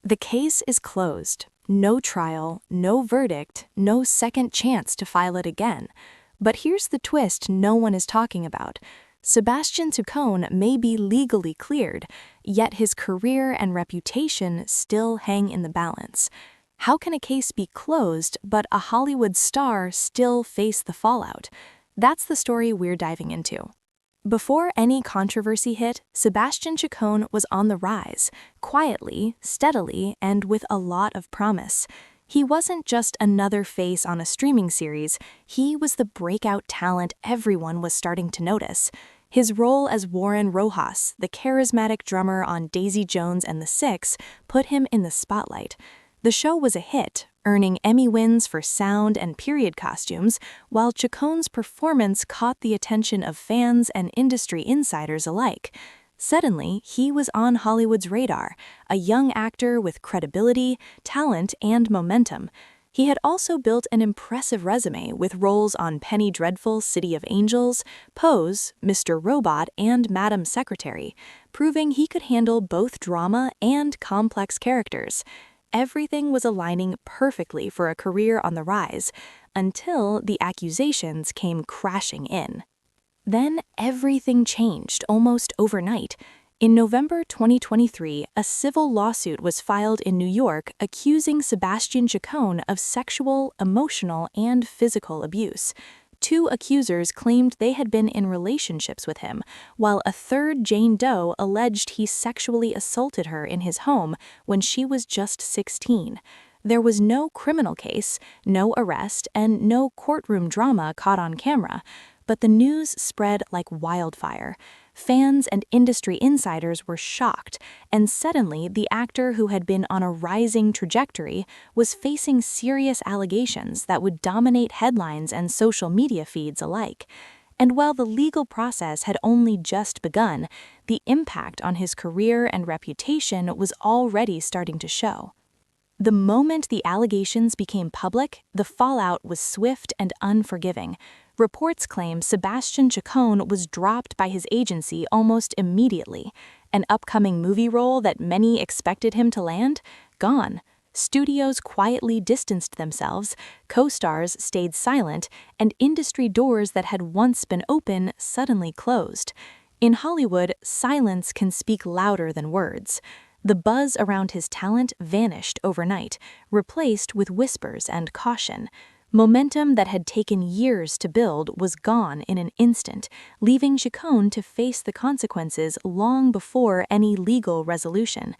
The case is closed. No trial, no verdict, no second chance to file it again. But here's the twist no one is talking about. Sebastian Chacon may be legally cleared, yet his career and reputation still hang in the balance. How can a case be closed, but a Hollywood star still face the fallout? That's the story we're diving into. Before any controversy hit, Sebastian Chacon was on the rise, quietly, steadily, and with a lot of promise. He wasn't just another face on a streaming series, he was the breakout talent everyone was starting to notice. His role as Warren Rojas, the charismatic drummer on Daisy Jones and the Six, put him in the spotlight. The show was a hit, earning Emmy wins for sound and period costumes, while Chacon's performance caught the attention of fans and industry insiders alike. Suddenly, he was on Hollywood's radar, a young actor with credibility, talent, and momentum. He had also built an impressive resume with roles on Penny Dreadful, City of Angels, Pose, Mr. Robot, and Madam Secretary, proving he could handle both drama and complex characters. Everything was aligning perfectly for a career on the rise, until the accusations came crashing in. Then everything changed almost overnight. In November 2023, a civil lawsuit was filed in New York accusing Sebastian Chacon of sexual, emotional, and physical abuse. Two accusers claimed they had been in relationships with him, while a third, Jane Doe, alleged he sexually assaulted her in his home when she was just 16. There was no criminal case, no arrest, and no courtroom drama caught on camera, but the news spread like wildfire. Fans and industry insiders were shocked, and suddenly the actor who had been on a rising trajectory was facing serious allegations that would dominate headlines and social media feeds alike. And while the legal process had only just begun, the impact on his career and reputation was already starting to show. The moment the allegations became public, the fallout was swift and unforgiving. Reports claim Sebastian Chacon was dropped by his agency almost immediately. An upcoming movie role that many expected him to land? Gone. Studios quietly distanced themselves, co-stars stayed silent, and industry doors that had once been open suddenly closed. In Hollywood, silence can speak louder than words. The buzz around his talent vanished overnight, replaced with whispers and caution. Momentum that had taken years to build was gone in an instant, leaving Chacon to face the consequences long before any legal resolution.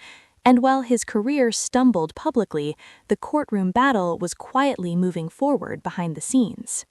And while his career stumbled publicly, the courtroom battle was quietly moving forward behind the scenes.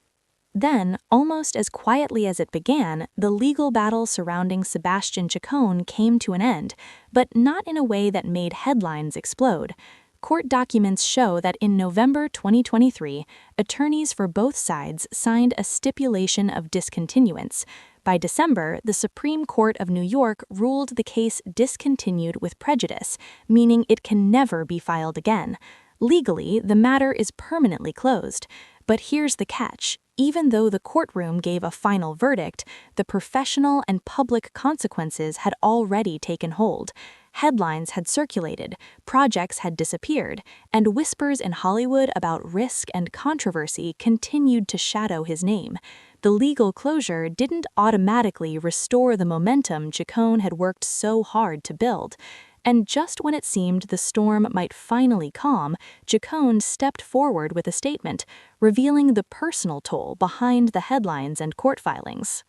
Then, almost as quietly as it began, the legal battle surrounding Sebastian Chacon came to an end, but not in a way that made headlines explode. Court documents show that in November 2023, attorneys for both sides signed a stipulation of discontinuance. By December, the Supreme Court of New York ruled the case discontinued with prejudice, meaning it can never be filed again. Legally, the matter is permanently closed. But here's the catch. Even though the courtroom gave a final verdict, the professional and public consequences had already taken hold. Headlines had circulated, projects had disappeared, and whispers in Hollywood about risk and controversy continued to shadow his name. The legal closure didn't automatically restore the momentum Chacon had worked so hard to build. And just when it seemed the storm might finally calm, Chacon stepped forward with a statement, revealing the personal toll behind the headlines and court filings.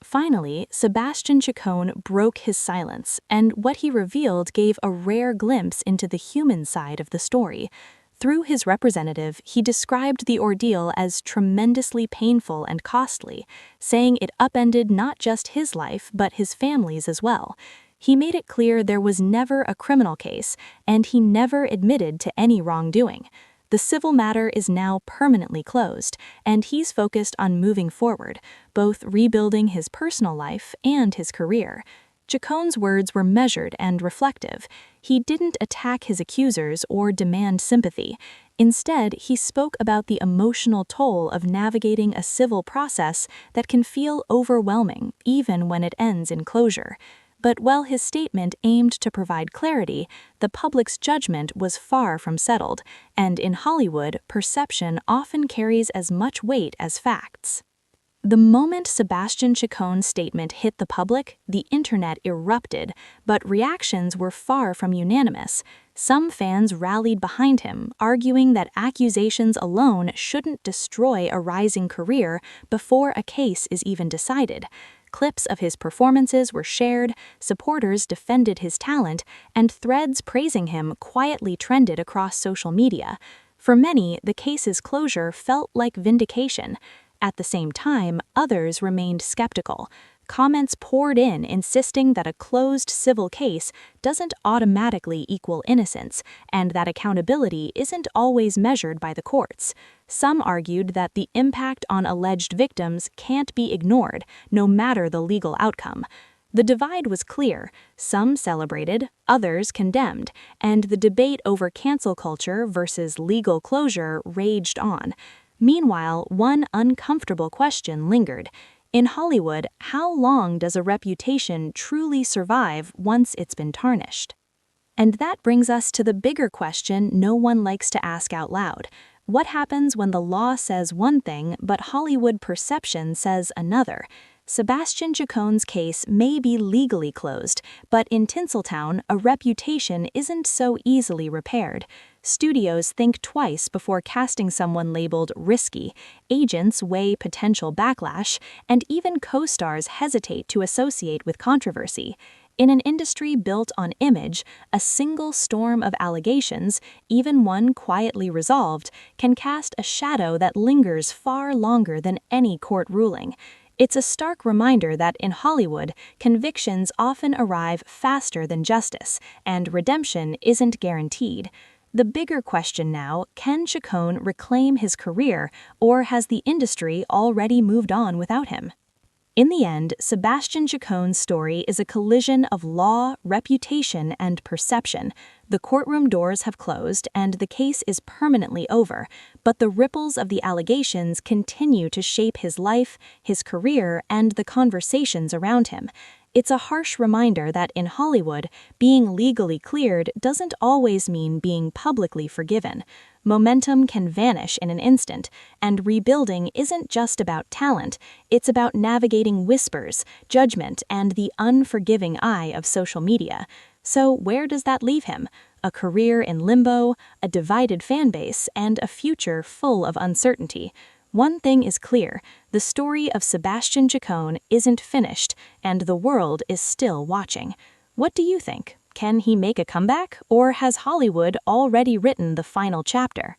Finally, Sebastian Chacon broke his silence, and what he revealed gave a rare glimpse into the human side of the story. Through his representative, he described the ordeal as tremendously painful and costly, saying it upended not just his life but his family's as well. He made it clear there was never a criminal case, and he never admitted to any wrongdoing. The civil matter is now permanently closed, and he's focused on moving forward, both rebuilding his personal life and his career. Chacon's words were measured and reflective. He didn't attack his accusers or demand sympathy. Instead, he spoke about the emotional toll of navigating a civil process that can feel overwhelming, even when it ends in closure. But while his statement aimed to provide clarity, the public's judgment was far from settled, and in Hollywood, perception often carries as much weight as facts. The moment Sebastian Chacon's statement hit the public, the internet erupted, but reactions were far from unanimous. Some fans rallied behind him, arguing that accusations alone shouldn't destroy a rising career before a case is even decided. Clips of his performances were shared, supporters defended his talent, and threads praising him quietly trended across social media. For many, the case's closure felt like vindication. At the same time, others remained skeptical. Comments poured in, insisting that a closed civil case doesn't automatically equal innocence, and that accountability isn't always measured by the courts. Some argued that the impact on alleged victims can't be ignored, no matter the legal outcome. The divide was clear. Some celebrated, others condemned, and the debate over cancel culture versus legal closure raged on. Meanwhile, one uncomfortable question lingered. In Hollywood, how long does a reputation truly survive once it's been tarnished? And that brings us to the bigger question no one likes to ask out loud. What happens when the law says one thing, but Hollywood perception says another? Sebastian Chacon's case may be legally closed, but in Tinseltown, a reputation isn't so easily repaired. Studios think twice before casting someone labeled risky, agents weigh potential backlash, and even co-stars hesitate to associate with controversy. In an industry built on image, a single storm of allegations, even one quietly resolved, can cast a shadow that lingers far longer than any court ruling. It's a stark reminder that in Hollywood, convictions often arrive faster than justice, and redemption isn't guaranteed. The bigger question now, can Chacon reclaim his career, or has the industry already moved on without him? In the end, Sebastian Chacon's story is a collision of law, reputation, and perception. The courtroom doors have closed and the case is permanently over, but the ripples of the allegations continue to shape his life, his career, and the conversations around him. It's a harsh reminder that in Hollywood, being legally cleared doesn't always mean being publicly forgiven. Momentum can vanish in an instant, and rebuilding isn't just about talent, it's about navigating whispers, judgment, and the unforgiving eye of social media. So where does that leave him? A career in limbo, a divided fan base, and a future full of uncertainty. One thing is clear, the story of Sebastian Chacon isn't finished, and the world is still watching. What do you think? Can he make a comeback, or has Hollywood already written the final chapter?